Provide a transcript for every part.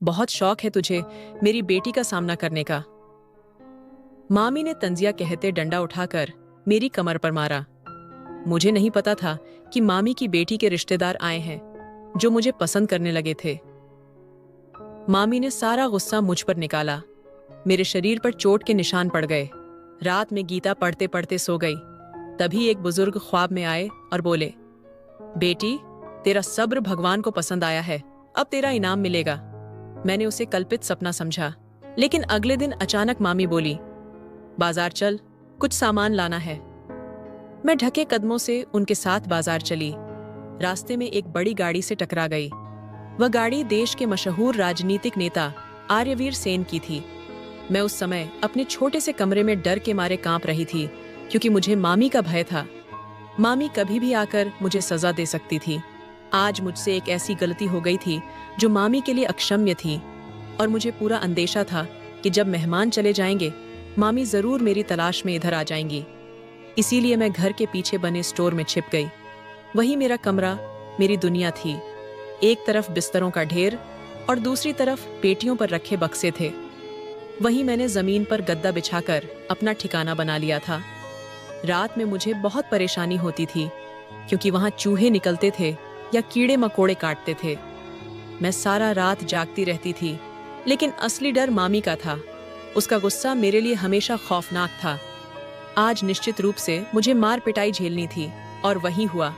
बहुत शौक है तुझे मेरी बेटी का सामना करने का। मामी ने तंजिया कहते डंडा उठाकर मेरी कमर पर मारा। मुझे नहीं पता था कि मामी की बेटी के रिश्तेदार आए हैं जो मुझे पसंद करने लगे थे। मामी ने सारा गुस्सा मुझ पर निकाला। मेरे शरीर पर चोट के निशान पड़ गए। रात में गीता पढ़ते पढ़ते सो गई। तभी एक बुजुर्ग ख्वाब में आए और बोले, बेटी, तेरा सब्र भगवान को पसंद आया है, अब तेरा इनाम मिलेगा। मैंने उसे कल्पित सपना समझा, लेकिन अगले दिन अचानक मामी बोली, बाजार चल, कुछ सामान लाना है। मैं ढके कदमों से उनके साथ बाजार चली। रास्ते में एक बड़ी गाड़ी से टकरा गई। वह गाड़ी देश के मशहूर राजनीतिक नेता आर्यवीर सेन की थी। मैं उस समय अपने छोटे से कमरे में डर के मारे कांप रही थी, क्योंकि मुझे मामी का भय था। मामी कभी भी आकर मुझे सजा दे सकती थी। आज मुझसे एक ऐसी गलती हो गई थी जो मामी के लिए अक्षम्य थी, और मुझे पूरा अंदेशा था कि जब मेहमान चले जाएंगे, मामी जरूर मेरी तलाश में इधर आ जाएंगी। इसीलिए मैं घर के पीछे बने स्टोर में छिप गई। वही मेरा कमरा, मेरी दुनिया थी। एक तरफ बिस्तरों का ढेर और दूसरी तरफ पेटियों पर रखे बक्से थे। वहीं मैंने जमीन पर गद्दा बिछाकर अपना ठिकाना बना लिया था। रात में मुझे बहुत परेशानी होती थी, क्योंकि वहां चूहे निकलते थे या कीड़े मकोड़े काटते थे। मैं सारा रात जागती रहती थी, लेकिन असली डर मामी का था। उसका गुस्सा मेरे लिए हमेशा खौफनाक था। आज निश्चित रूप से मुझे मार पिटाई झेलनी थी, और वही हुआ।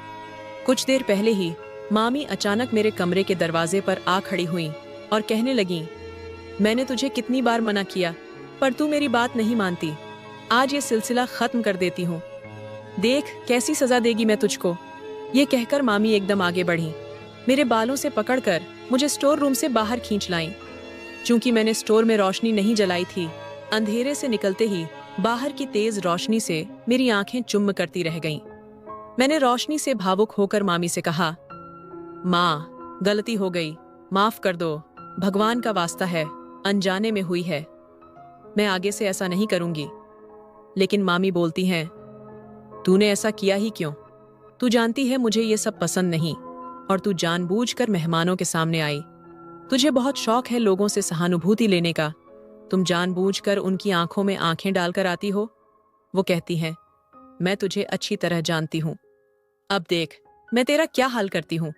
कुछ देर पहले ही मामी अचानक मेरे कमरे के दरवाजे पर आ खड़ी हुई और कहने लगी, मैंने तुझे कितनी बार मना किया, पर तू मेरी बात नहीं मानती। आज ये सिलसिला खत्म कर देती हूँ। देख कैसी सजा देगी मैं तुझको। ये कहकर मामी एकदम आगे बढ़ी। मेरे बालों से पकड़कर मुझे स्टोर रूम से बाहर खींच लाई। चूंकि मैंने स्टोर में रोशनी नहीं जलाई थी, अंधेरे से निकलते ही बाहर की तेज रोशनी से मेरी आंखें चुम्म करती रह गईं। मैंने रोशनी से भावुक होकर मामी से कहा, माँ, गलती हो गई, माफ कर दो, भगवान का वास्ता है, अनजाने में हुई है, मैं आगे से ऐसा नहीं करूंगी। लेकिन मामी बोलती हैं, तूने ऐसा किया ही क्यों? तू जानती है मुझे ये सब पसंद नहीं, और तू जानबूझकर मेहमानों के सामने आई। तुझे बहुत शौक है लोगों से सहानुभूति लेने का। तुम जानबूझकर उनकी आंखों में आंखें डालकर आती हो। वो कहती हैं, मैं तुझे अच्छी तरह जानती हूं। अब देख मैं तेरा क्या हाल करती हूं।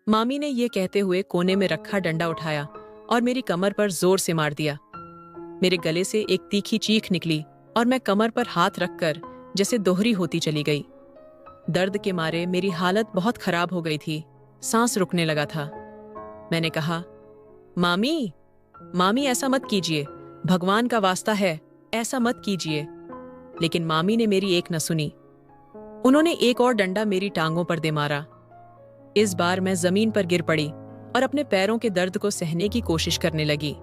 मामी ने ये कहते हुए कोने में रखा डंडा उठाया और मेरी कमर पर जोर से मार दिया। मेरे गले से एक तीखी चीख निकली और मैं कमर पर हाथ रखकर जैसे दोहरी होती चली गई। दर्द के मारे मेरी हालत बहुत खराब हो गई थी। सांस रुकने लगा था। मैंने कहा, मामी, मामी ऐसा मत कीजिए, भगवान का वास्ता है, ऐसा मत कीजिए। लेकिन मामी ने मेरी एक न सुनी। उन्होंने एक और डंडा मेरी टांगों पर दे मारा। इस बार मैं जमीन पर गिर पड़ी और अपने पैरों के दर्द को सहने की कोशिश करने लगी।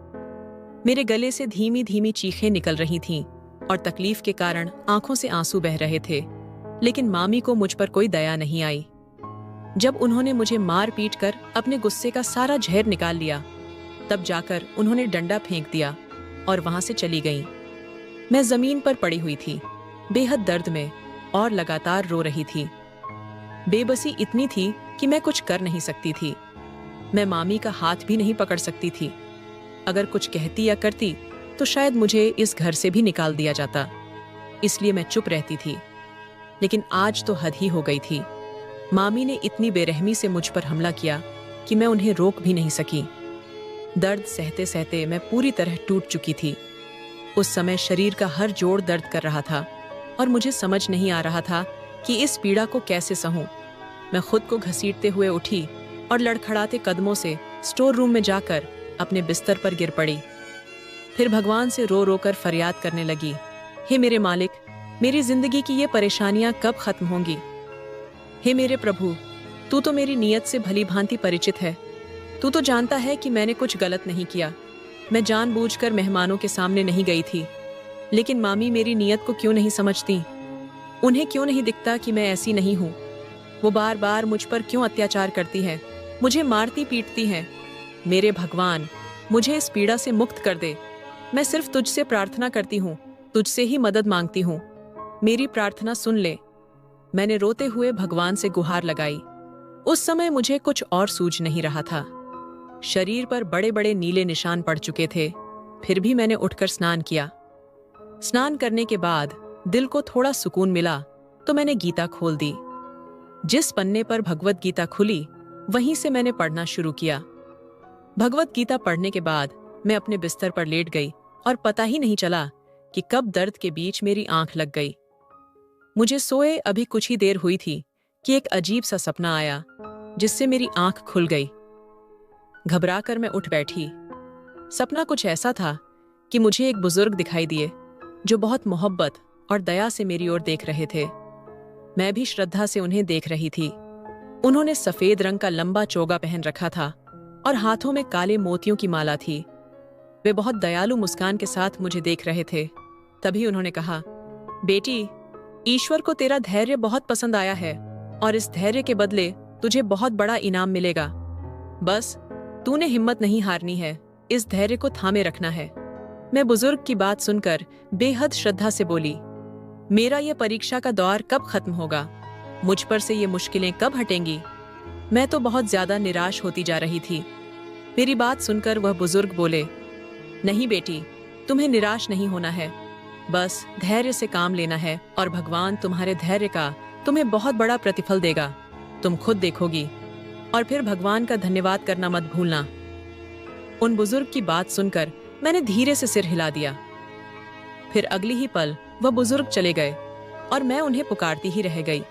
मेरे गले से धीमी धीमी चीखें निकल रही थीं और तकलीफ के कारण आंखों से आंसू बह रहे थे। लेकिन मामी को मुझ पर कोई दया नहीं आई। जब उन्होंने मुझे मार पीट कर अपने गुस्से का सारा जहर निकाल लिया, तब जाकर उन्होंने डंडा फेंक दिया और वहां से चली गईं। मैं जमीन पर पड़ी हुई थी, बेहद दर्द में, और लगातार रो रही थी। बेबसी इतनी थी कि मैं कुछ कर नहीं सकती थी। मैं मामी का हाथ भी नहीं पकड़ सकती थी। अगर कुछ कहती या करती तो शायद मुझे इस घर से भी निकाल दिया जाता। इसलिए मैं चुप रहती थी। लेकिन आज तो हद ही हो गई थी। मामी ने इतनी बेरहमी से मुझ पर हमला किया कि मैं उन्हें रोक भी नहीं सकी। दर्द सहते सहते मैं पूरी तरह टूट चुकी थी। उस समय शरीर का हर जोड़ दर्द कर रहा था और मुझे समझ नहीं आ रहा था कि इस पीड़ा को कैसे सहूं। मैं खुद को घसीटते हुए उठी और लड़खड़ाते कदमों से स्टोर रूम में जाकर अपने बिस्तर पर गिर पड़ी। फिर भगवान से रो रो कर फरियाद करने लगी, हे मेरे मालिक, मेरी जिंदगी की ये परेशानियां कब खत्म होंगी? हे मेरे प्रभु, तू तो मेरी नीयत से भली भांति परिचित है। तू तो जानता है कि मैंने कुछ गलत नहीं किया। मैं जानबूझकर मेहमानों के सामने नहीं गई थी। लेकिन मामी मेरी नीयत को क्यों नहीं समझती? उन्हें क्यों नहीं दिखता कि मैं ऐसी नहीं हूँ? वो बार बार मुझ पर क्यों अत्याचार करती हैं? मुझे मारती पीटती हैं। मेरे भगवान, मुझे इस पीड़ा से मुक्त कर दे। मैं सिर्फ तुझसे प्रार्थना करती हूँ, तुझसे ही मदद मांगती हूँ। मेरी प्रार्थना सुन ले। मैंने रोते हुए भगवान से गुहार लगाई। उस समय मुझे कुछ और सूझ नहीं रहा था। शरीर पर बड़े बड़े नीले निशान पड़ चुके थे। फिर भी मैंने उठकर स्नान किया। स्नान करने के बाद दिल को थोड़ा सुकून मिला तो मैंने गीता खोल दी। जिस पन्ने पर भगवत गीता खुली वहीं से मैंने पढ़ना शुरू किया। भगवत गीता पढ़ने के बाद मैं अपने बिस्तर पर लेट गई और पता ही नहीं चला कि कब दर्द के बीच मेरी आंख लग गई। मुझे सोए अभी कुछ ही देर हुई थी कि एक अजीब सा सपना आया जिससे मेरी आंख खुल गई। घबराकर मैं उठ बैठी। सपना कुछ ऐसा था कि मुझे एक बुजुर्ग दिखाई दिए जो बहुत मोहब्बत और दया से मेरी ओर देख रहे थे। मैं भी श्रद्धा से उन्हें देख रही थी। उन्होंने सफेद रंग का लंबा चोगा पहन रखा था और हाथों में काले मोतियों की माला थी। वे बहुत दयालु मुस्कान के साथ मुझे देख रहे थे। तभी उन्होंने कहा, बेटी, ईश्वर को तेरा धैर्य बहुत पसंद आया है और इस धैर्य के बदले तुझे बहुत बड़ा इनाम मिलेगा। बस तूने हिम्मत नहीं हारनी है, इस धैर्य को थामे रखना है। मैं बुजुर्ग की बात सुनकर बेहद श्रद्धा से बोली, मेरा ये परीक्षा का दौर कब खत्म होगा? मुझ पर से ये मुश्किलें कब हटेंगी? मैं तो बहुत ज्यादा निराश होती जा रही थी। मेरी बात सुनकर वह बुजुर्ग बोले, नहीं बेटी, तुम्हें निराश नहीं होना है, बस धैर्य से काम लेना है और भगवान तुम्हारे धैर्य का तुम्हें बहुत बड़ा प्रतिफल देगा। तुम खुद देखोगी और फिर भगवान का धन्यवाद करना मत भूलना। उन बुजुर्ग की बात सुनकर मैंने धीरे से सिर हिला दिया। फिर अगली ही पल वह बुजुर्ग चले गए और मैं उन्हें पुकारती ही रह गई।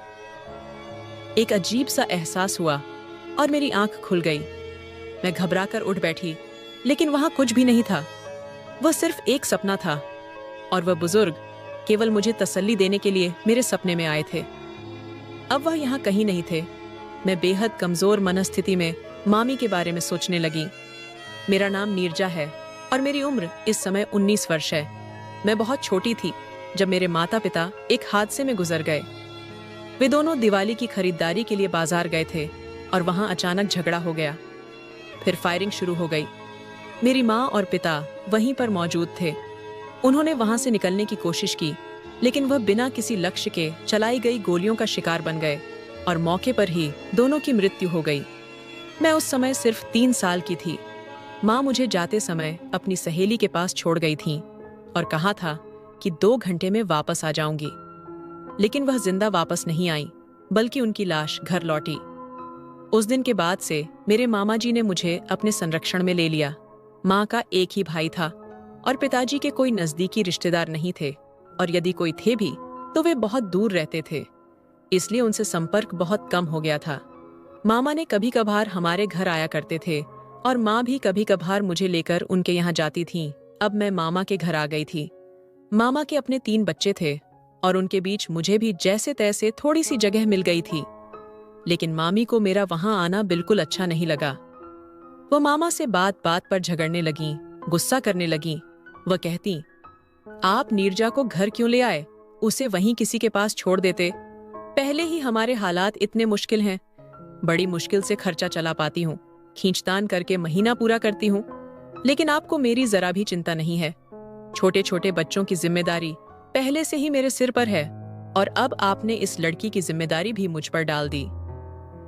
एक अजीब सा एहसास हुआ और मेरी आंख खुल गई। मैं घबराकर उठ बैठी, लेकिन वहां कुछ भी नहीं था। वह सिर्फ एक सपना था और वह बुजुर्ग केवल मुझे तसल्ली देने के लिए मेरे सपने में आए थे। अब वह यहाँ कहीं नहीं थे। मैं बेहद कमजोर मनस्थिति में मामी के बारे में सोचने लगी। मेरा नाम नीरजा है और मेरी उम्र इस समय 19 वर्ष है। मैं बहुत छोटी थी जब मेरे माता पिता एक हादसे में गुजर गए। वे दोनों दिवाली की खरीदारी के लिए बाजार गए थे और वहां अचानक झगड़ा हो गया। फिर फायरिंग शुरू हो गई। मेरी माँ और पिता वहीं पर मौजूद थे। उन्होंने वहां से निकलने की कोशिश की, लेकिन वह बिना किसी लक्ष्य के चलाई गई गोलियों का शिकार बन गए और मौके पर ही दोनों की मृत्यु हो गई। मैं उस समय सिर्फ 3 साल की थी। माँ मुझे जाते समय अपनी सहेली के पास छोड़ गई थी और कहा था कि 2 घंटे में वापस आ जाऊंगी, लेकिन वह जिंदा वापस नहीं आई, बल्कि उनकी लाश घर लौटी। उस दिन के बाद से मेरे मामा जी ने मुझे अपने संरक्षण में ले लिया। माँ का एक ही भाई था और पिताजी के कोई नजदीकी रिश्तेदार नहीं थे, और यदि कोई थे भी तो वे बहुत दूर रहते थे, इसलिए उनसे संपर्क बहुत कम हो गया था। मामा ने कभी कभार हमारे घर आया करते थे और माँ भी कभी कभार मुझे लेकर उनके यहाँ जाती थीं। अब मैं मामा के घर आ गई थी। मामा के अपने 3 बच्चे थे और उनके बीच मुझे भी जैसे तैसे थोड़ी सी जगह मिल गई थी, लेकिन मामी को मेरा वहां आना बिल्कुल अच्छा नहीं लगा। वो मामा से बात बात पर झगड़ने लगी, गुस्सा करने लगी। वह कहती, आप नीरजा को घर क्यों ले आए? उसे वहीं किसी के पास छोड़ देते। पहले ही हमारे हालात इतने मुश्किल हैं। बड़ी मुश्किल से खर्चा चला पाती हूँ, खींचतान करके महीना पूरा करती हूँ, लेकिन आपको मेरी जरा भी चिंता नहीं है। छोटे छोटे बच्चों की जिम्मेदारी पहले से ही मेरे सिर पर है और अब आपने इस लड़की की जिम्मेदारी भी मुझ पर डाल दी।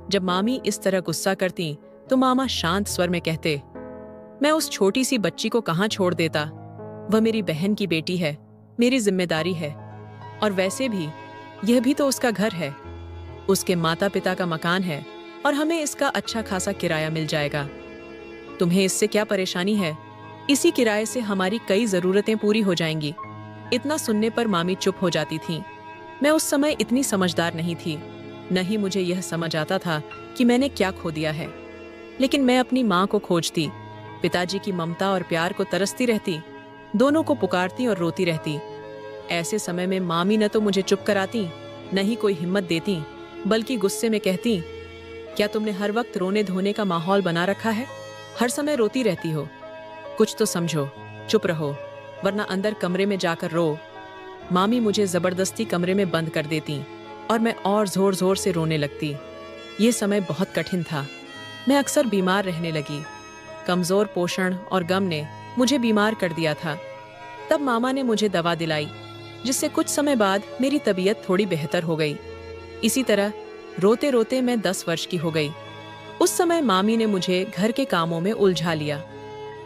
जब मामी इस तरह गुस्सा करती तो मामा शांत स्वर में कहते, मैं उस छोटी सी बच्ची को कहाँ छोड़ देता? वह मेरी बहन की बेटी है, मेरी जिम्मेदारी है, और वैसे भी यह भी तो उसका घर है। उसके माता पिता का मकान है और हमें इसका अच्छा खासा किराया मिल जाएगा। तुम्हें इससे क्या परेशानी है? इसी किराए से हमारी कई जरूरतें पूरी हो जाएंगी। इतना सुनने पर मामी चुप हो जाती थीं। मैं उस समय इतनी समझदार नहीं थी, न ही मुझे यह समझ आता था कि मैंने क्या खो दिया है। लेकिन मैं अपनी माँ को खोजती, पिताजी की ममता और प्यार को तरसती रहती, दोनों को पुकारती और रोती रहती। ऐसे समय में मामी न तो मुझे चुप कराती, न ही कोई हिम्मत देती, बल्कि गुस्से में कहती, क्या तुमने हर वक्त रोने धोने का माहौल बना रखा है? हर समय रोती रहती हो, कुछ तो समझो, चुप रहो, वरना अंदर कमरे में जाकर रो। मामी मुझे जबरदस्ती कमरे में बंद कर देती और मैं और जोर जोर से रोने लगती। ये समय बहुत कठिन था। मैं अक्सर बीमार रहने लगी। कमजोर पोषण और गम ने मुझे बीमार कर दिया था। तब मामा ने मुझे दवा दिलाई, जिससे कुछ समय बाद मेरी तबीयत थोड़ी बेहतर हो गई। इसी तरह रोते रोते मैं 10 वर्ष की हो गई। उस समय मामी ने मुझे घर के कामों में उलझा लिया।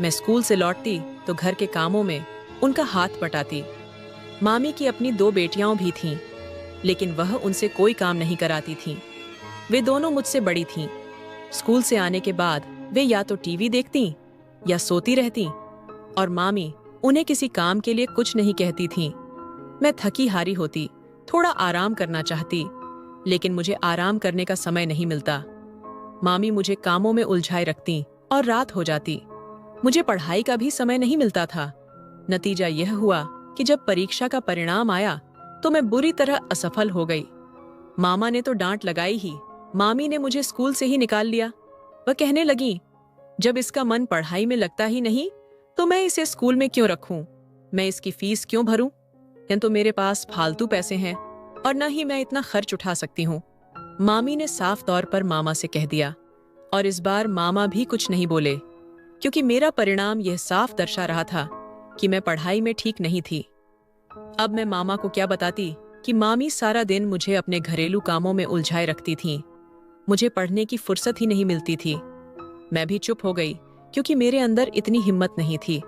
मैं स्कूल से लौटती तो घर के कामों में उनका हाथ बटाती। मामी की अपनी 2 बेटियां भी थीं, लेकिन वह उनसे कोई काम नहीं कराती थीं। वे दोनों मुझसे बड़ी थीं। स्कूल से आने के बाद वे या तो टीवी देखती या सोती रहती, और मामी उन्हें किसी काम के लिए कुछ नहीं कहती थीं। मैं थकी हारी होती, थोड़ा आराम करना चाहती, लेकिन मुझे आराम करने का समय नहीं मिलता। मामी मुझे कामों में उलझाए रखती और रात हो जाती। मुझे पढ़ाई का भी समय नहीं मिलता था। नतीजा यह हुआ कि जब परीक्षा का परिणाम आया तो मैं बुरी तरह असफल हो गई। मामा ने तो डांट लगाई ही, मामी ने मुझे स्कूल से ही निकाल लिया। वह कहने लगी, जब इसका मन पढ़ाई में लगता ही नहीं तो मैं इसे स्कूल में क्यों रखूं? मैं इसकी फीस क्यों भरूं? या तो मेरे पास फालतू पैसे हैं और न ही मैं इतना खर्च उठा सकती हूँ। मामी ने साफ तौर पर मामा से कह दिया, और इस बार मामा भी कुछ नहीं बोले, क्योंकि मेरा परिणाम यह साफ दर्शा रहा था कि मैं पढ़ाई में ठीक नहीं थी। अब मैं मामा को क्या बताती कि मामी सारा दिन मुझे अपने घरेलू कामों में उलझाए रखती थीं। मुझे पढ़ने की फुर्सत ही नहीं मिलती थी। मैं भी चुप हो गई, क्योंकि मेरे अंदर इतनी हिम्मत नहीं थी।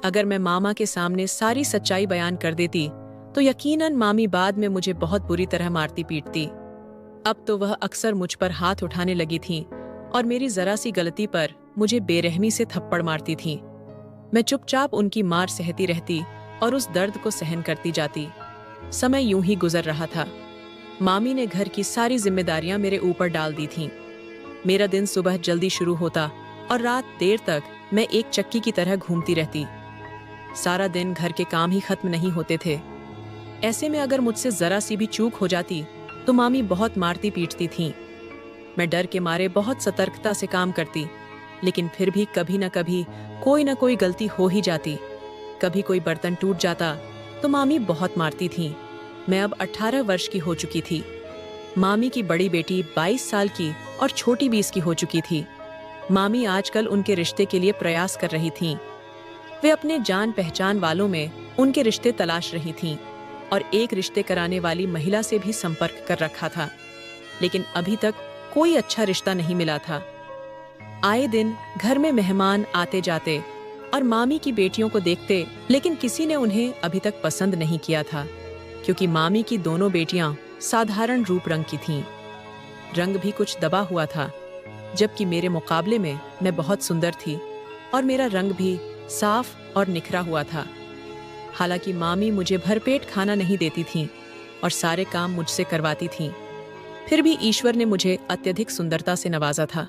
अगर मैं मामा के सामने सारी सच्चाई बयान कर देती तो यकीनन मामी बाद में मुझे बहुत बुरी तरह मारती पीटती। अब तो वह अक्सर मुझ पर हाथ उठाने लगी थीं और मेरी जरा सी गलती पर मुझे बेरहमी से थप्पड़ मारती थीं। मैं चुपचाप उनकी मार सहती रहती और उस दर्द को सहन करती जाती। समय यूं ही गुजर रहा था। मामी ने घर की सारी जिम्मेदारियां मेरे ऊपर डाल दी थीं। मेरा दिन सुबह जल्दी शुरू होता और रात देर तक मैं एक चक्की की तरह घूमती रहती। सारा दिन घर के काम ही खत्म नहीं होते थे। ऐसे में अगर मुझसे जरा सी भी चूक हो जाती तो मामी बहुत मारती पीटती थीं। मैं डर के मारे बहुत सतर्कता से काम करती, लेकिन फिर भी कभी न कभी कोई न कोई गलती हो ही जाती। कभी कोई बर्तन टूट जाता तो मामी बहुत मारती थीं। मैं अब 18 वर्ष की हो चुकी थी। मामी की बड़ी बेटी 22 साल की और छोटी 20 की हो चुकी थी। मामी आजकल उनके रिश्ते के लिए प्रयास कर रही थीं। वे अपने जान पहचान वालों में उनके रिश्ते तलाश रही थीं और एक रिश्ते कराने वाली महिला से भी संपर्क कर रखा था, लेकिन अभी तक कोई अच्छा रिश्ता नहीं मिला था। आए दिन घर में मेहमान आते जाते और मामी की बेटियों को देखते, लेकिन किसी ने उन्हें अभी तक पसंद नहीं किया था, क्योंकि मामी की दोनों बेटियां साधारण रूप रंग की थीं। रंग भी कुछ दबा हुआ था, जबकि मेरे मुकाबले में मैं बहुत सुंदर थी और मेरा रंग भी साफ और निखरा हुआ था। हालांकि मामी मुझे भरपेट खाना नहीं देती थीं और सारे काम मुझसे करवाती थीं, फिर भी ईश्वर ने मुझे अत्यधिक सुंदरता से नवाजा था।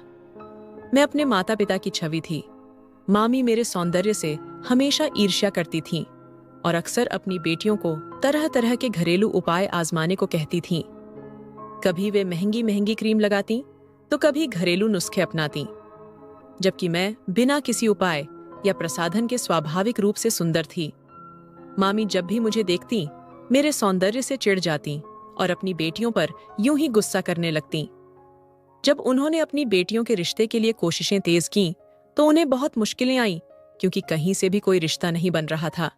मैं अपने माता पिता की छवि थी। मामी मेरे सौंदर्य से हमेशा ईर्ष्या करती थीं और अक्सर अपनी बेटियों को तरह तरह के घरेलू उपाय आजमाने को कहती थीं। कभी वे महंगी महंगी क्रीम लगाती तो कभी घरेलू नुस्खे अपनाती, जबकि मैं बिना किसी उपाय या प्रसाधन के स्वाभाविक रूप से सुंदर थी। मामी जब भी मुझे देखती मेरे सौंदर्य से चिढ़ जाती और अपनी बेटियों पर यूं ही गुस्सा करने लगती। जब उन्होंने अपनी बेटियों के रिश्ते के लिए कोशिशें तेज की तो उन्हें बहुत मुश्किलें आईं, क्योंकि कहीं से भी कोई रिश्ता नहीं बन रहा था।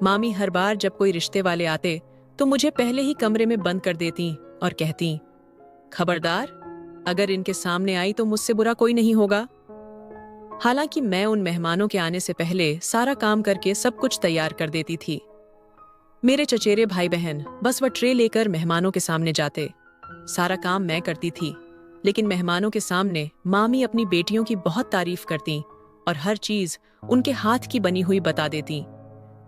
मामी हर बार जब कोई रिश्ते वाले आते तो मुझे पहले ही कमरे में बंद कर देती और कहती, खबरदार, अगर इनके सामने आई तो मुझसे बुरा कोई नहीं होगा। हालांकि मैं उन मेहमानों के आने से पहले सारा काम करके सब कुछ तैयार कर देती थी। मेरे चचेरे भाई बहन बस वह ट्रे लेकर मेहमानों के सामने जाते। सारा काम मैं करती थी, लेकिन मेहमानों के सामने मामी अपनी बेटियों की बहुत तारीफ करती और हर चीज उनके हाथ की बनी हुई बता देती।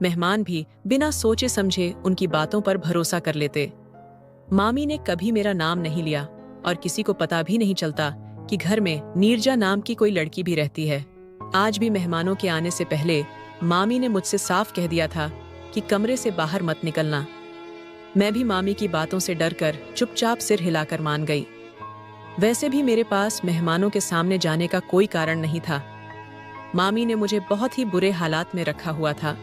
मेहमान भी बिना सोचे समझे उनकी बातों पर भरोसा कर लेते। मामी ने कभी मेरा नाम नहीं लिया और किसी को पता भी नहीं चलता कि घर में नीरजा नाम की कोई लड़की भी रहती है। आज भी मेहमानों के आने से पहले मामी ने मुझसे साफ कह दिया था कि कमरे से बाहर मत निकलना। मैं भी मामी की बातों से डरकर चुपचाप सिर हिलाकर मान गई। वैसे भी मेरे पास मेहमानों के सामने जाने का कोई कारण नहीं था। मामी ने मुझे बहुत ही बुरे हालात में रखा हुआ था।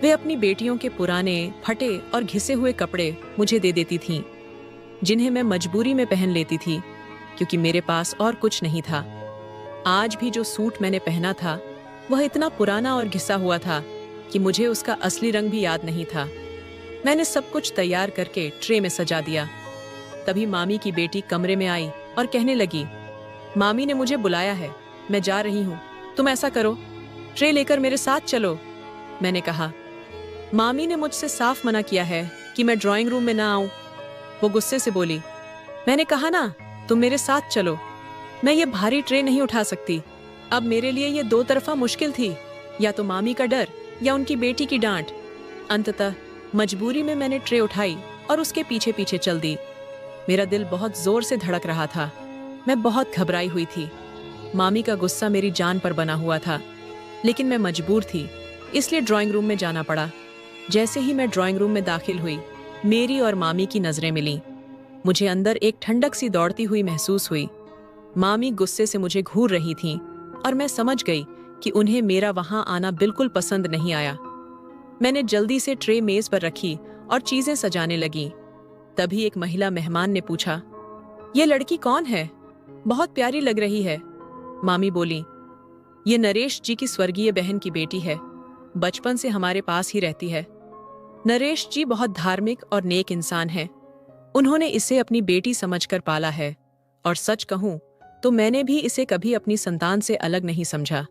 वे अपनी बेटियों के पुराने, फटे और घिसे हुए कपड़े मुझे दे देती थीं, जिन्हें मैं मजबूरी में पहन लेती थी, क्योंकि मेरे पास और कुछ नहीं था। आज भी जो सूट मैंने पहना था वह इतना पुराना और घिसा हुआ था कि मुझे उसका असली रंग भी याद नहीं था। मैंने सब कुछ तैयार करके ट्रे में सजा दिया। तभी मामी की बेटी कमरे में आई और कहने लगी, मामी ने मुझे बुलाया है, मैं जा रही हूँ। तुम ऐसा करो, ट्रे लेकर मेरे साथ चलो। मैंने कहा। मामी ने मुझसे साफ मना किया है कि मैं ड्राइंग रूम में ना आऊं। वो गुस्से से बोली। मैंने कहा ना, तुम मेरे साथ चलो। मैं ये भारी ट्रे नहीं उठा सकती। अब मेरे लिए ये दो तरफा मुश्किल थी, या तो मामी का डर या उनकी बेटी की डांट। अंततः मजबूरी में मैंने ट्रे उठाई और उसके पीछे पीछे चल दी। मेरा दिल बहुत जोर से धड़क रहा था। मैं बहुत घबराई हुई थी। मामी का गुस्सा मेरी जान पर बना हुआ था, लेकिन मैं मजबूर थी, इसलिए ड्राइंग रूम में जाना पड़ा। जैसे ही मैं ड्राइंग रूम में दाखिल हुई, मेरी और मामी की नजरें मिलीं। मुझे अंदर एक ठंडक सी दौड़ती हुई महसूस हुई। मामी गुस्से से मुझे घूर रही थीं और मैं समझ गई कि उन्हें मेरा वहां आना बिल्कुल पसंद नहीं आया। मैंने जल्दी से ट्रे मेज पर रखी और चीजें सजाने लगी। तभी एक महिला मेहमान ने पूछा, ये लड़की कौन है? बहुत प्यारी लग रही है। मामी बोली, ये नरेश जी की स्वर्गीय बहन की बेटी है, बचपन से हमारे पास ही रहती है। नरेश जी बहुत धार्मिक और नेक इंसान हैं। उन्होंने इसे अपनी बेटी समझकर पाला है, और सच कहूं तो मैंने भी इसे कभी अपनी संतान से अलग नहीं समझा।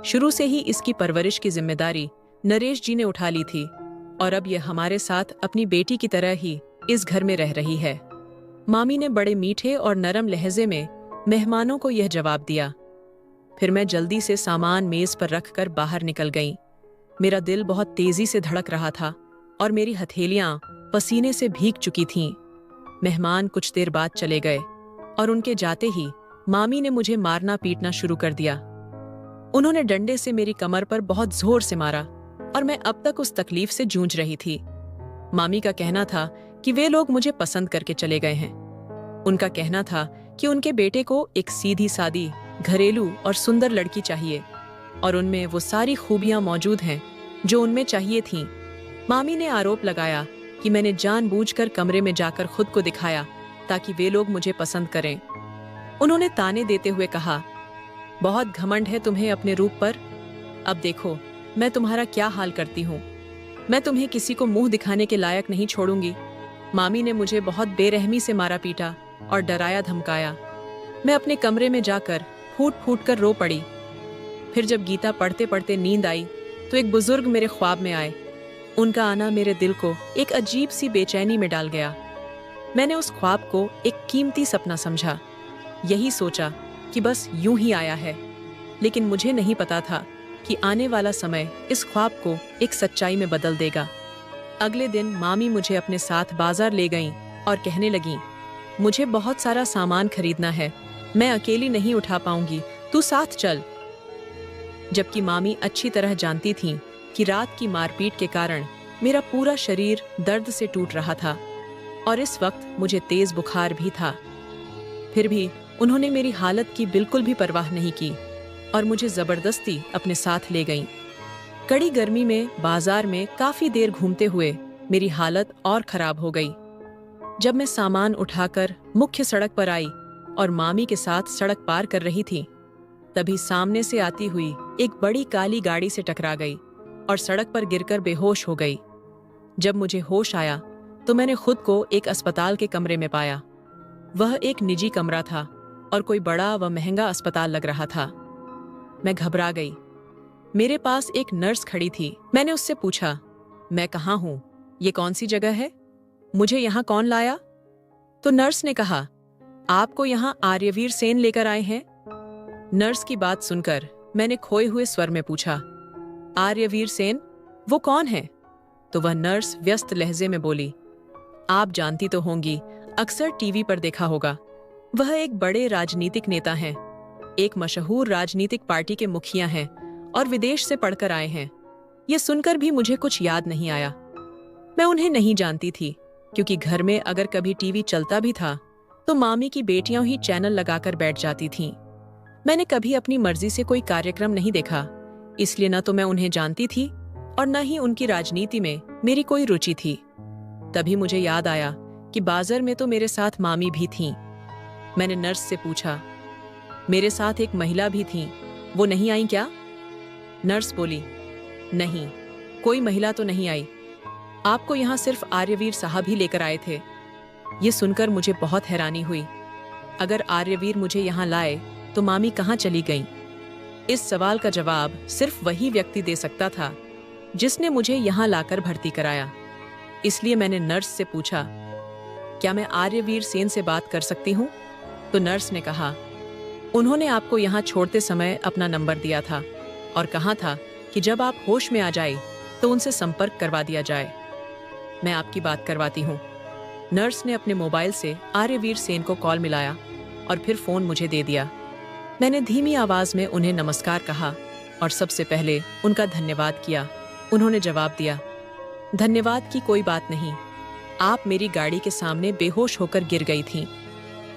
शुरू से ही इसकी परवरिश की जिम्मेदारी नरेश जी ने उठा ली थी, और अब यह हमारे साथ अपनी बेटी की तरह ही इस घर में रह रही है। मामी ने बड़े मीठे और नरम लहजे में मेहमानों को यह जवाब दिया। फिर मैं जल्दी से सामान मेज पर रखकर बाहर निकल गई। मेरा दिल बहुत तेजी से धड़क रहा था और मेरी हथेलियां पसीने से भीग चुकी थीं। मेहमान कुछ देर बाद चले गए और उनके जाते ही मामी ने मुझे मारना पीटना शुरू कर दिया। उन्होंने डंडे से मेरी कमर पर बहुत जोर से मारा और मैं अब तक उस तकलीफ से जूझ रही थी। मामी का कहना था कि वे लोग मुझे पसंद करके चले गए हैं। उनका कहना था कि उनके बेटे को एक सीधी सादी, घरेलू और सुंदर लड़की चाहिए, और उनमें वो सारी खूबियां मौजूद हैं जो उनमें चाहिए थीं। मामी ने आरोप लगाया कि मैंने जानबूझकर कमरे में जाकर खुद को दिखाया ताकि वे लोग मुझे पसंद करें। उन्होंने ताने देते हुए कहा, बहुत घमंड है तुम्हें अपने रूप पर। अब देखो मैं तुम्हारा क्या हाल करती हूँ। मैं तुम्हें किसी को मुंह दिखाने के लायक नहीं छोड़ूंगी। मामी ने मुझे बहुत बेरहमी से मारा पीटा और डराया धमकाया। मैं अपने कमरे में जाकर फूट फूट कर रो पड़ी। फिर जब गीता पढ़ते पढ़ते नींद आई तो एक बुजुर्ग मेरे ख्वाब में आए। उनका आना मेरे दिल को एक अजीब सी बेचैनी में डाल गया। मैंने उस ख्वाब को एक कीमती सपना समझा। यही सोचा कि बस यूं ही आया है, लेकिन मुझे नहीं पता था कि आने वाला समय इस ख्वाब को एक सच्चाई में बदल देगा। अगले दिन मामी मुझे अपने साथ बाजार ले गईं और कहने लगीं, मुझे बहुत सारा सामान खरीदना है, मैं अकेली नहीं उठा पाऊंगी, तू साथ चल। जबकि मामी अच्छी तरह जानती थीं कि रात की मारपीट के कारण मेरा पूरा शरीर दर्द से टूट रहा था और इस वक्त मुझे तेज बुखार भी था। फिर भी उन्होंने मेरी हालत की बिल्कुल भी परवाह नहीं की और मुझे जबरदस्ती अपने साथ ले गईं। कड़ी गर्मी में बाजार में काफी देर घूमते हुए मेरी हालत और खराब हो गई। जब मैं सामान उठाकर मुख्य सड़क पर आई और मामी के साथ सड़क पार कर रही थी, तभी सामने से आती हुई एक बड़ी काली गाड़ी से टकरा गई और सड़क पर गिरकर बेहोश हो गई। जब मुझे होश आया तो मैंने खुद को एक अस्पताल के कमरे में पाया। वह एक निजी कमरा था और कोई बड़ा व महंगा अस्पताल लग रहा था। मैं घबरा गई। मेरे पास एक नर्स खड़ी थी। मैंने उससे पूछा, मैं कहाँ हूँ? ये कौन सी जगह है? मुझे यहाँ कौन लाया? तो नर्स ने कहा, आपको यहाँ आर्यवीर सेन लेकर आए हैं। नर्स की बात सुनकर मैंने खोए हुए स्वर में पूछा, आर्यवीर सेन? वो कौन है? तो वह नर्स व्यस्त लहजे में बोली, आप जानती तो होंगी, अक्सर टीवी पर देखा होगा। वह एक बड़े राजनीतिक नेता हैं, एक मशहूर राजनीतिक पार्टी के मुखिया हैं और विदेश से पढ़कर आए हैं। यह सुनकर भी मुझे कुछ याद नहीं आया। मैं उन्हें नहीं जानती थी, क्योंकि घर में अगर कभी टीवी चलता भी था तो मामी की बेटियां ही चैनल लगाकर बैठ जाती थीं। मैंने कभी अपनी मर्जी से कोई कार्यक्रम नहीं देखा, इसलिए न तो मैं उन्हें जानती थी और न ही उनकी राजनीति में मेरी कोई रुचि थी। तभी मुझे याद आया कि बाजार में तो मेरे साथ मामी भी थीं। मैंने नर्स से पूछा, मेरे साथ एक महिला भी थी, वो नहीं आई क्या? नर्स बोली, नहीं, कोई महिला तो नहीं आई। आपको यहाँ सिर्फ आर्यवीर साहब ही लेकर आए थे। ये सुनकर मुझे बहुत हैरानी हुई। अगर आर्यवीर मुझे यहाँ लाए तो मामी कहाँ चली गईं? इस सवाल का जवाब सिर्फ वही व्यक्ति दे सकता था जिसने मुझे यहाँ लाकर भर्ती कराया। इसलिए मैंने नर्स से पूछा, क्या मैं आर्यवीर सेन से बात कर सकती हूँ? तो नर्स ने कहा, उन्होंने आपको यहाँ छोड़ते समय अपना नंबर दिया था और कहा था कि जब आप होश में आ जाए तो उनसे संपर्क करवा दिया जाए। मैं आपकी बात करवाती हूँ। नर्स ने अपने मोबाइल से आर्यवीर सेन को कॉल मिलाया और फिर फोन मुझे दे दिया। मैंने धीमी आवाज में उन्हें नमस्कार कहा और सबसे पहले उनका धन्यवाद किया। उन्होंने जवाब दिया, धन्यवाद की कोई बात नहीं, आप मेरी गाड़ी के सामने बेहोश होकर गिर गई थीं।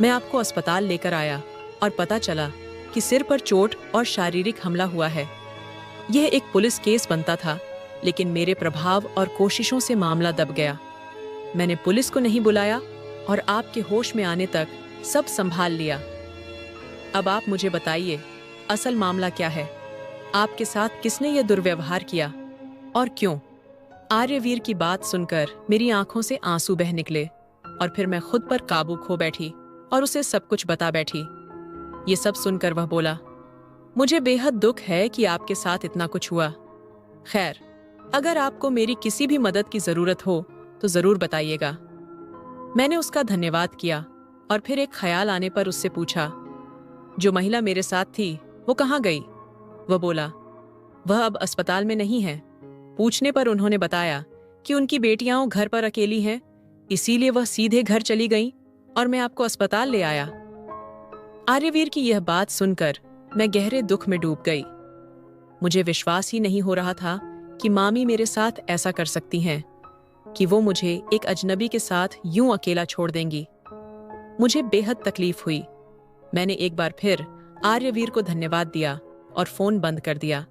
मैं आपको अस्पताल लेकर आया और पता चला कि सिर पर चोट और शारीरिक हमला हुआ है। यह एक पुलिस केस बनता था, लेकिन मेरे प्रभाव और कोशिशों से मामला दब गया। मैंने पुलिस को नहीं बुलाया और आपके होश में आने तक सब संभाल लिया। अब आप मुझे बताइए, असल मामला क्या है? आपके साथ किसने यह दुर्व्यवहार किया और क्यों? आर्यवीर की बात सुनकर मेरी आंखों से आंसू बह निकले और फिर मैं खुद पर काबू खो बैठी और उसे सब कुछ बता बैठी। ये सब सुनकर वह बोला, मुझे बेहद दुख है कि आपके साथ इतना कुछ हुआ। खैर, अगर आपको मेरी किसी भी मदद की जरूरत हो तो जरूर बताइएगा। मैंने उसका धन्यवाद किया और फिर एक ख्याल आने पर उससे पूछा, जो महिला मेरे साथ थी वो कहाँ गई? वह बोला, वह अब अस्पताल में नहीं है। पूछने पर उन्होंने बताया कि उनकी बेटियां घर पर अकेली हैं, इसीलिए वह सीधे घर चली गईं और मैं आपको अस्पताल ले आया। आर्यवीर की यह बात सुनकर मैं गहरे दुख में डूब गई। मुझे विश्वास ही नहीं हो रहा था कि मामी मेरे साथ ऐसा कर सकती हैं, कि वो मुझे एक अजनबी के साथ यूं अकेला छोड़ देंगी। मुझे बेहद तकलीफ हुई। मैंने एक बार फिर आर्यवीर को धन्यवाद दिया और फोन बंद कर दिया।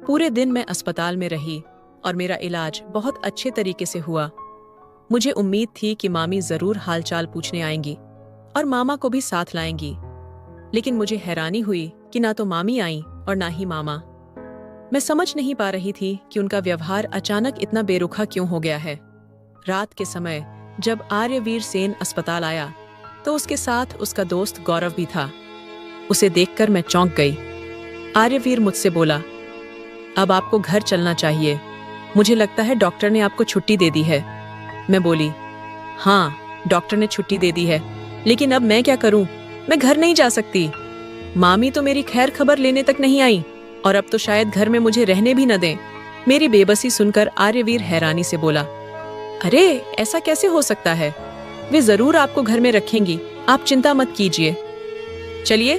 पूरे दिन मैं अस्पताल में रही और मेरा इलाज बहुत अच्छे तरीके से हुआ। मुझे उम्मीद थी कि मामी जरूर हालचाल पूछने आएंगी और मामा को भी साथ लाएंगी, लेकिन मुझे हैरानी हुई कि ना तो मामी आई और ना ही मामा। मैं समझ नहीं पा रही थी कि उनका व्यवहार अचानक इतना बेरुखा क्यों हो गया है। रात के समय जब आर्यवीर सेन अस्पताल आया तो उसके साथ उसका दोस्त गौरव भी था। उसे देखकर मैं चौंक गई। आर्यवीर मुझसे बोला, अब आपको घर चलना चाहिए। मुझे लगता है डॉक्टर ने आपको छुट्टी दे दी है। मैं बोली, हाँ, डॉक्टर ने छुट्टी दे दी है, लेकिन अब मैं क्या करूं? मैं घर नहीं जा सकती। मामी तो मेरी खैर खबर लेने तक नहीं आई और अब तो शायद घर में मुझे रहने भी न दें। मेरी बेबसी सुनकर आर्यवीर हैरानी से बोला, अरे ऐसा कैसे हो सकता है? वे जरूर आपको घर में रखेंगी, आप चिंता मत कीजिए। चलिए,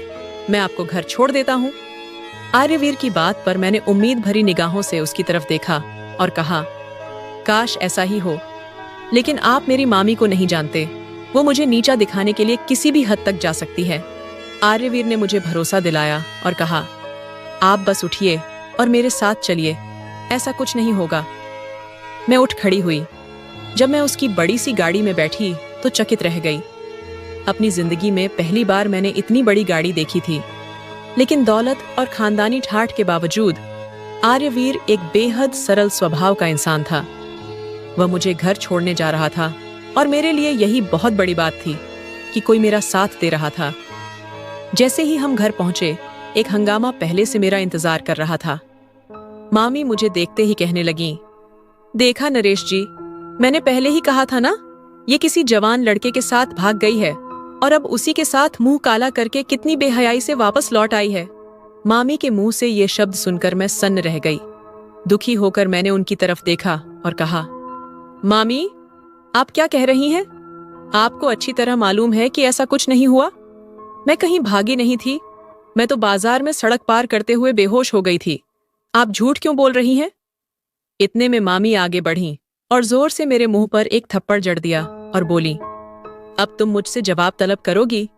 मैं आपको घर छोड़ देता हूँ। आर्यवीर की बात पर मैंने उम्मीद भरी निगाहों से उसकी तरफ देखा और कहा, काश ऐसा ही हो, लेकिन आप मेरी मामी को नहीं जानते। वो मुझे नीचा दिखाने के लिए किसी भी हद तक जा सकती है। आर्यवीर ने मुझे भरोसा दिलाया और कहा, आप बस उठिए और मेरे साथ चलिए, ऐसा कुछ नहीं होगा। मैं उठ खड़ी हुई। जब मैं उसकी बड़ी सी गाड़ी में बैठी तो चकित रह गई। अपनी जिंदगी में पहली बार मैंने इतनी बड़ी गाड़ी देखी थी, लेकिन दौलत और खानदानी ठाठ के बावजूद आर्यवीर एक बेहद सरल स्वभाव का इंसान था। वह मुझे घर छोड़ने जा रहा था और मेरे लिए यही बहुत बड़ी बात थी कि कोई मेरा साथ दे रहा था। जैसे ही हम घर पहुंचे, एक हंगामा पहले से मेरा इंतजार कर रहा था। मामी मुझे देखते ही कहने लगी, देखा नरेश जी, मैंने पहले ही कहा था ना, ये किसी जवान लड़के के साथ भाग गई है और अब उसी के साथ मुंह काला करके कितनी बेहयाई से वापस लौट आई है। मामी के मुंह से ये शब्द सुनकर मैं सन्न रह गई। दुखी होकर मैंने उनकी तरफ देखा और कहा, मामी, आप क्या कह रही हैं? आपको अच्छी तरह मालूम है कि ऐसा कुछ नहीं हुआ। मैं कहीं भागी नहीं थी। मैं तो बाजार में सड़क पार करते हुए बेहोश हो गई थी। आप झूठ क्यों बोल रही हैं? इतने में मामी आगे बढ़ीं और जोर से मेरे मुंह पर एक थप्पड़ जड़ दिया और बोली, अब तुम मुझसे जवाब तलब करोगी?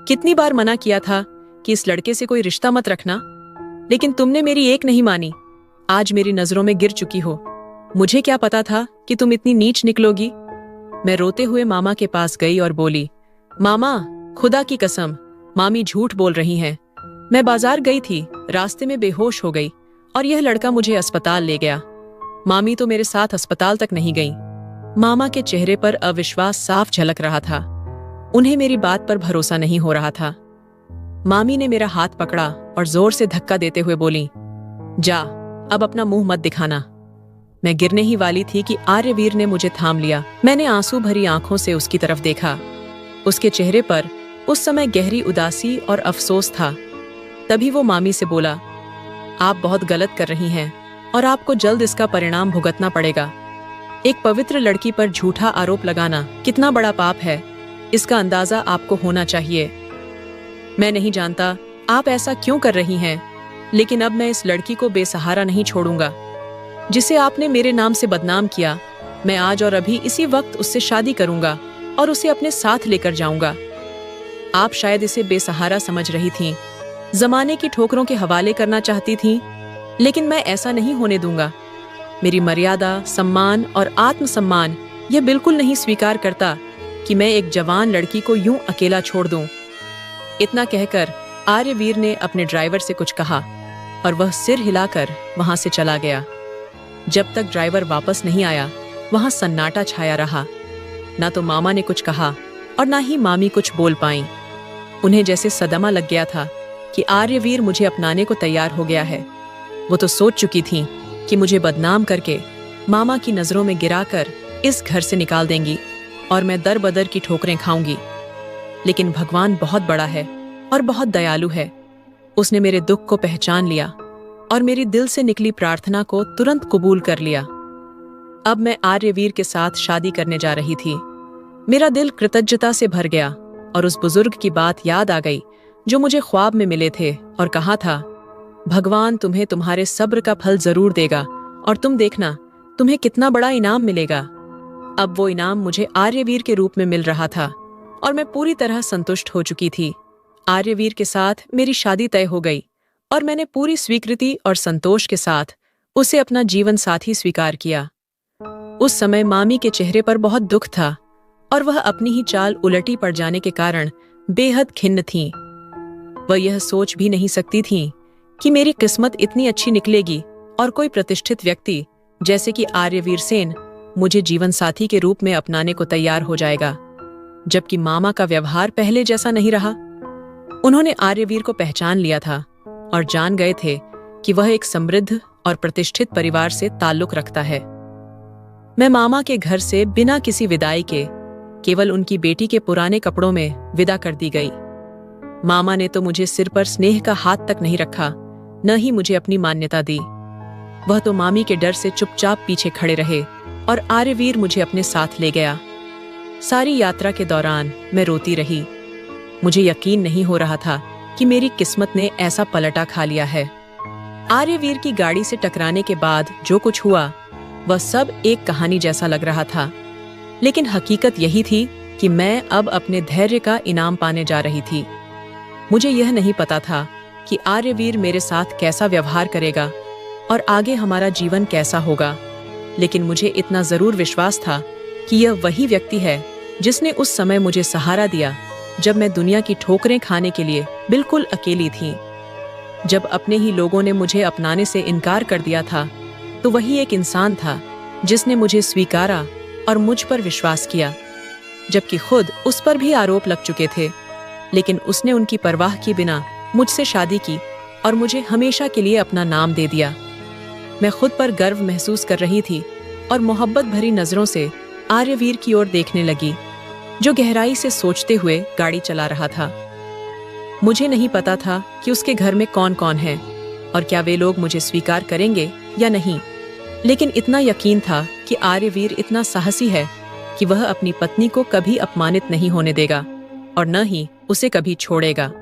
कितनी बार मना किया था कि इस लड़के से कोई रिश्ता मत रखना, लेकिन तुमने मेरी एक नहीं मानी। आज मेरी नजरों में गिर चुकी हो। मुझे क्या पता था कि तुम इतनी नीच निकलोगी। मैं रोते हुए मामा के पास गई और बोली, मामा, खुदा की कसम, मामी झूठ बोल रही हैं। मैं बाजार गई थी, रास्ते में बेहोश हो गई और यह लड़का मुझे अस्पताल ले गया। मामी तो मेरे साथ अस्पताल तक नहीं गई। मामा के चेहरे पर अविश्वास साफ झलक रहा था। उन्हें मेरी बात पर भरोसा नहीं हो रहा था। मामी ने मेरा हाथ पकड़ा और जोर से धक्का देते हुए बोली, जा, अब अपना मुंह मत दिखाना। मैं गिरने ही वाली थी कि आर्यवीर ने मुझे थाम लिया। मैंने आंसू भरी आंखों से उसकी तरफ देखा। उसके चेहरे पर उस समय गहरी उदासी और अफसोस था। तभी वो मामी से बोला, आप बहुत गलत कर रही हैं और आपको जल्द इसका परिणाम भुगतना पड़ेगा। एक पवित्र लड़की पर झूठा आरोप लगाना कितना बड़ा पाप है, इसका अंदाजा आपको होना चाहिए। मैं नहीं जानता आप ऐसा क्यों कर रही हैं, लेकिन अब मैं इस लड़की को बेसहारा नहीं छोड़ूंगा, जिसे आपने मेरे नाम से बदनाम किया। मैं आज और अभी इसी वक्त उससे शादी करूंगा और उसे अपने साथ लेकर जाऊंगा। आप शायद इसे बेसहारा समझ रही थीं, जमाने की ठोकरों के हवाले करना चाहती थीं, लेकिन मैं ऐसा नहीं होने दूंगा। मेरी मर्यादा, सम्मान और आत्मसम्मान यह बिल्कुल नहीं स्वीकार करता कि मैं एक जवान लड़की को यूं अकेला छोड़ दूं। इतना कहकर आर्यवीर ने अपने ड्राइवर से कुछ कहा और वह सिर हिलाकर वहां से चला गया। जब तक ड्राइवर वापस नहीं आया, वहां सन्नाटा छाया रहा। ना तो मामा ने कुछ कहा और ना ही मामी कुछ बोल पाईं। उन्हें जैसे सदमा लग गया था कि आर्यवीर मुझे अपनाने को तैयार हो गया है। वो तो सोच चुकी थीं कि मुझे बदनाम करके मामा की नजरों में गिराकर इस घर से निकाल देंगी और मैं दर बदर की ठोकरें खाऊंगी। लेकिन भगवान बहुत बड़ा है और बहुत दयालु है। उसने मेरे दुख को पहचान लिया और मेरी दिल से निकली प्रार्थना को तुरंत कबूल कर लिया। अब मैं आर्यवीर के साथ शादी करने जा रही थी। मेरा दिल कृतज्ञता से भर गया और उस बुजुर्ग की बात याद आ गई जो मुझे ख्वाब में मिले थे और कहा था, भगवान तुम्हें तुम्हारे सब्र का फल जरूर देगा और तुम देखना तुम्हें कितना बड़ा इनाम मिलेगा। अब वो इनाम मुझे आर्यवीर के रूप में मिल रहा था और मैं पूरी तरह संतुष्ट हो चुकी थी। आर्यवीर के साथ मेरी शादी तय हो गई और मैंने पूरी स्वीकृति और संतोष के साथ उसे अपना जीवन साथी स्वीकार किया। उस समय मामी के चेहरे पर बहुत दुख था और वह अपनी ही चाल उलटी पड़ जाने के कारण बेहद खिन्न थीं। वह यह सोच भी नहीं सकती थीं कि मेरी किस्मत इतनी अच्छी निकलेगी और कोई प्रतिष्ठित व्यक्ति जैसे कि आर्यवीर सेन मुझे जीवन साथी के रूप में अपनाने को तैयार हो जाएगा, जबकि मामा का व्यवहार पहले जैसा नहीं रहा। उन्होंने आर्यवीर को पहचान लिया था और जान गए थे कि वह एक समृद्ध और प्रतिष्ठित परिवार से ताल्लुक रखता है। मैं मामा के घर से बिना किसी विदाई के केवल उनकी बेटी के पुराने कपड़ों में विदा कर दी गई। मामा ने तो मुझे सिर पर स्नेह का हाथ तक नहीं रखा, न ही मुझे अपनी मान्यता दी। वह तो मामी के डर से चुपचाप पीछे खड़े रहे और आर्यवीर मुझे अपने साथ ले गया। सारी यात्रा के दौरान मैं रोती रही। मुझे यकीन नहीं हो रहा था कि मेरी किस्मत ने ऐसा पलटा खा लिया है। आर्यवीर की गाड़ी से टकराने के बाद जो कुछ हुआ वह सब एक कहानी जैसा लग रहा था, लेकिन हकीकत यही थी कि मैं अब अपने धैर्य का इनाम पाने जा रही थी। मुझे यह नहीं पता था कि आर्यवीर मेरे साथ कैसा व्यवहार करेगा और आगे हमारा जीवन कैसा होगा, लेकिन मुझे इतना जरूर विश्वास था कि यह वही व्यक्ति है जिसने उस समय मुझे सहारा दिया जब मैं दुनिया की ठोकरें खाने के लिए बिल्कुल अकेली थी। जब अपने ही लोगों ने मुझे अपनाने से इनकार कर दिया था, तो वही एक इंसान था जिसने मुझे स्वीकारा और मुझ पर विश्वास किया, जबकि खुद उस पर भी आरोप लग चुके थे। लेकिन उसने उनकी परवाह किए बिना मुझसे शादी की और मुझे हमेशा के लिए अपना नाम दे दिया। मैं खुद पर गर्व महसूस कर रही थी और मोहब्बत भरी नजरों से आर्यवीर की ओर देखने लगी, जो गहराई से सोचते हुए गाड़ी चला रहा था। मुझे नहीं पता था कि उसके घर में कौन कौन है और क्या वे लोग मुझे स्वीकार करेंगे या नहीं, लेकिन इतना यकीन था कि आर्यवीर इतना साहसी है कि वह अपनी पत्नी को कभी अपमानित नहीं होने देगा और न ही उसे कभी छोड़ेगा।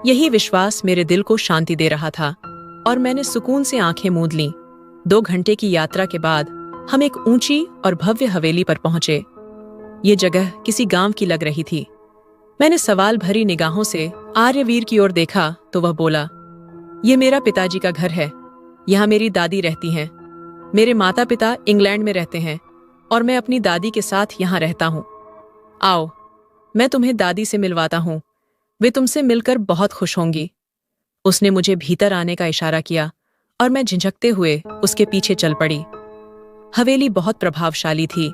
यही विश्वास मेरे दिल को शांति दे रहा था और मैंने सुकून से आंखें मूंद लीं। 2 घंटे की यात्रा के बाद हम एक ऊंची और भव्य हवेली पर पहुंचे। ये जगह किसी गांव की लग रही थी। मैंने सवाल भरी निगाहों से आर्यवीर की ओर देखा तो वह बोला, ये मेरा पिताजी का घर है। यहाँ मेरी दादी रहती हैं। मेरे माता पिता इंग्लैंड में रहते हैं और मैं अपनी दादी के साथ यहाँ रहता हूँ। आओ, मैं तुम्हें दादी से मिलवाता हूँ। वे तुमसे मिलकर बहुत खुश होंगी। उसने मुझे भीतर आने का इशारा किया और मैं झिझकते हुए उसके पीछे चल पड़ी। हवेली बहुत प्रभावशाली थी।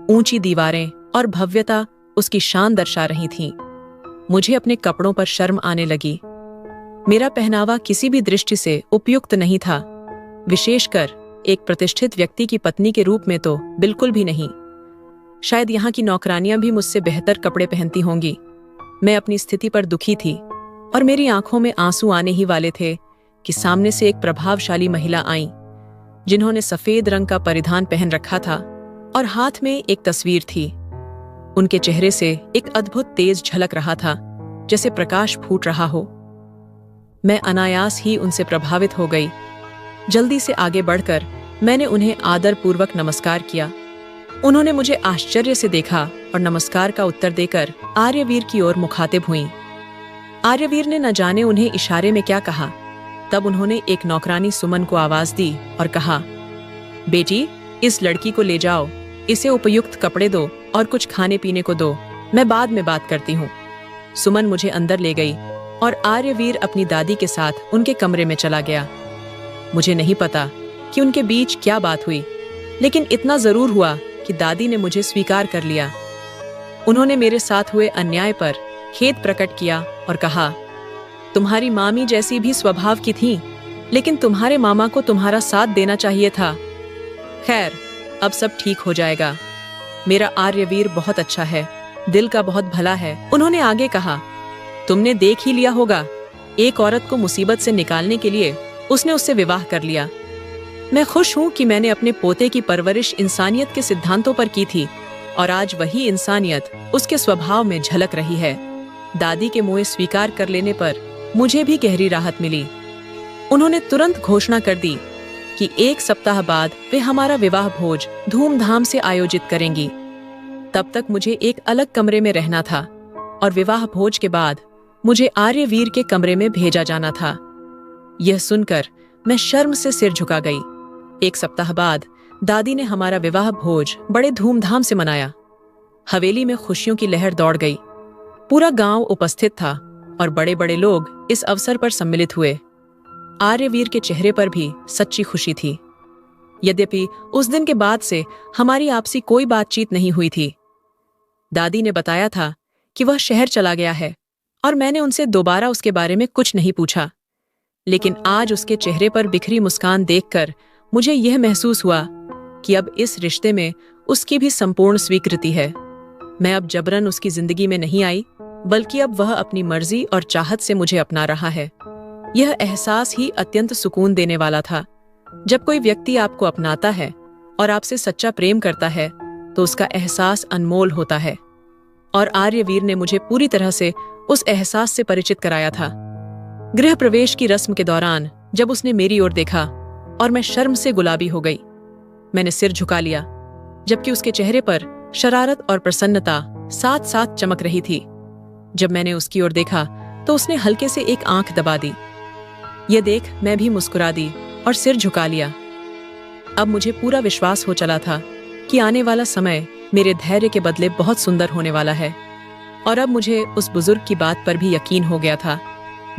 ऊंची दीवारें और भव्यता उसकी शान दर्शा रही थीं। मुझे अपने कपड़ों पर शर्म आने लगी। मेरा पहनावा किसी भी दृष्टि से उपयुक्त नहीं था, विशेषकर एक प्रतिष्ठित व्यक्ति की पत्नी के रूप में तो बिल्कुल भी नहीं। शायद यहाँ की नौकरानियां भी मुझसे बेहतर कपड़े पहनती होंगी। मैं अपनी स्थिति पर दुखी थी और मेरी आंखों में आंसू आने ही वाले थे कि सामने से एक प्रभावशाली महिला आईं, जिन्होंने सफेद रंग का परिधान पहन रखा था और हाथ में एक तस्वीर थी। उनके चेहरे से एक अद्भुत तेज झलक रहा था, जैसे प्रकाश फूट रहा हो। मैं अनायास ही उनसे प्रभावित हो गई। जल्दी से आगे बढ़कर मैंने उन्हें आदरपूर्वक नमस्कार किया। उन्होंने मुझे आश्चर्य से देखा और नमस्कार का उत्तर देकर आर्यवीर की ओर मुखातिब हुईं। आर्यवीर ने न जाने उन्हें इशारे में क्या कहा। तब उन्होंने एक नौकरानी सुमन को आवाज दी और कहा, बेटी, इस लड़की को ले जाओ, इसे उपयुक्त कपड़े दो और कुछ खाने पीने को दो, मैं बाद में बात करती हूँ। सुमन मुझे अंदर ले गई और आर्यवीर अपनी दादी के साथ उनके कमरे में चला गया। मुझे नहीं पता कि उनके बीच क्या बात हुई, लेकिन इतना जरूर हुआ कि दादी ने मुझे स्वीकार कर लिया। उन्होंने मेरे साथ हुए अन्याय पर खेद प्रकट किया और कहा, तुम्हारी मामी जैसी भी स्वभाव की थी, लेकिन तुम्हारे मामा को तुम्हारा साथ देना चाहिए था। खैर, अब सब ठीक हो जाएगा। मेरा आर्यवीर बहुत अच्छा है, दिल का बहुत भला है। उन्होंने आगे कहा, तुमने देख ही लिया होगा, एक औरत को मुसीबत से निकालने के लिए उसने उससे विवाह कर लिया। मैं खुश हूं कि मैंने अपने पोते की परवरिश इंसानियत के सिद्धांतों पर की थी और आज वही इंसानियत उसके स्वभाव में झलक रही है। दादी के मुंह स्वीकार कर लेने पर मुझे भी गहरी राहत मिली। उन्होंने तुरंत घोषणा कर दी कि 1 सप्ताह बाद वे हमारा विवाह भोज धूमधाम से आयोजित करेंगी। तब तक मुझे एक अलग कमरे में रहना था और विवाह भोज के बाद मुझे आर्यवीर के कमरे में भेजा जाना था। यह सुनकर मैं शर्म से सिर झुका गई। 1 सप्ताह बाद दादी ने हमारा विवाह भोज बड़े धूमधाम से मनाया। हवेली में खुशियों की लहर दौड़ गई। पूरा गांव उपस्थित था और बड़े बड़े लोग इस अवसर पर सम्मिलित हुए। आर्यवीर के चेहरे पर भी सच्ची खुशी थी। यद्यपि उस दिन के बाद से हमारी आपसी कोई बातचीत नहीं हुई थी। दादी ने बताया था कि वह शहर चला गया है और मैंने उनसे दोबारा उसके बारे में कुछ नहीं पूछा। लेकिन आज उसके चेहरे पर बिखरी मुस्कान देखकर मुझे यह महसूस हुआ कि अब इस रिश्ते में उसकी भी संपूर्ण स्वीकृति है। मैं अब जबरन उसकी जिंदगी में नहीं आई, बल्कि अब वह अपनी मर्जी और चाहत से मुझे अपना रहा है। यह एहसास ही अत्यंत सुकून देने वाला था। जब कोई व्यक्ति आपको अपनाता है और आपसे सच्चा प्रेम करता है तो उसका एहसास अनमोल होता है। और आर्यवीर ने मुझे पूरी तरह से उस एहसास से परिचित कराया था। गृह प्रवेश की रस्म के दौरान जब उसने मेरी ओर देखा और मैं शर्म से गुलाबी हो गई, मैंने सिर झुका लिया, जबकि उसके चेहरे पर शरारत और प्रसन्नता साथ साथ चमक रही थी। जब मैंने उसकी ओर देखा तो उसने हल्के से एक आंख दबा दी। यह देख मैं भी मुस्कुरा दी और सिर झुका लिया। अब मुझे पूरा विश्वास हो चला था कि आने वाला समय मेरे धैर्य के बदले बहुत सुंदर होने वाला है। और अब मुझे उस बुजुर्ग की बात पर भी यकीन हो गया था,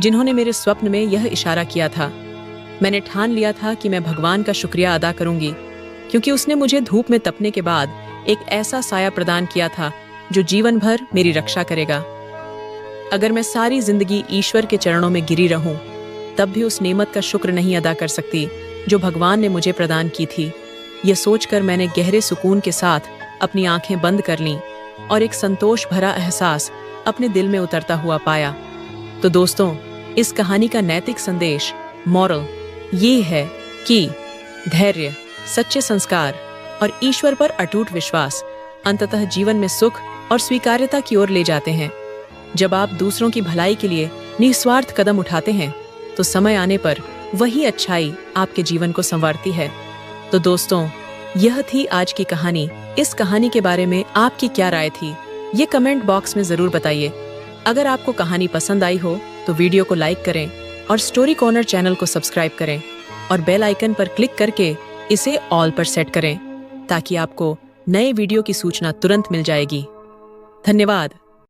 जिन्होंने मेरे स्वप्न में यह इशारा किया था। मैंने ठान लिया था कि मैं भगवान का शुक्रिया अदा करूंगी, क्योंकि उसने मुझे धूप में तपने के बाद एक ऐसा साया प्रदान किया था जो जीवन भर मेरी रक्षा करेगा। अगर मैं सारी जिंदगी ईश्वर के चरणों में गिरी रहूं, तब भी उस नेमत का शुक्र नहीं अदा कर सकती जो भगवान ने मुझे प्रदान की थी। यह सोचकर मैंने गहरे सुकून के साथ अपनी आंखें बंद कर लीं और एक संतोष भरा एहसास अपने दिल में उतरता हुआ पाया। तो दोस्तों, इस कहानी का नैतिक संदेश, मॉरल, ये है कि धैर्य, सच्चे संस्कार और ईश्वर पर अटूट विश्वास अंततः जीवन में सुख और स्वीकार्यता की ओर ले जाते हैं। जब आप दूसरों की भलाई के लिए निस्वार्थ कदम उठाते हैं तो समय आने पर वही अच्छाई आपके जीवन को संवारती है। तो दोस्तों, यह थी आज की कहानी। इस कहानी के बारे में आपकी क्या राय थी, ये कमेंट बॉक्स में जरूर बताइए। अगर आपको कहानी पसंद आई हो तो वीडियो को लाइक करें और स्टोरी कॉर्नर चैनल को सब्सक्राइब करें और बेल आइकन पर क्लिक करके इसे ऑल पर सेट करें, ताकि आपको नए वीडियो की सूचना तुरंत मिल जाएगी। धन्यवाद।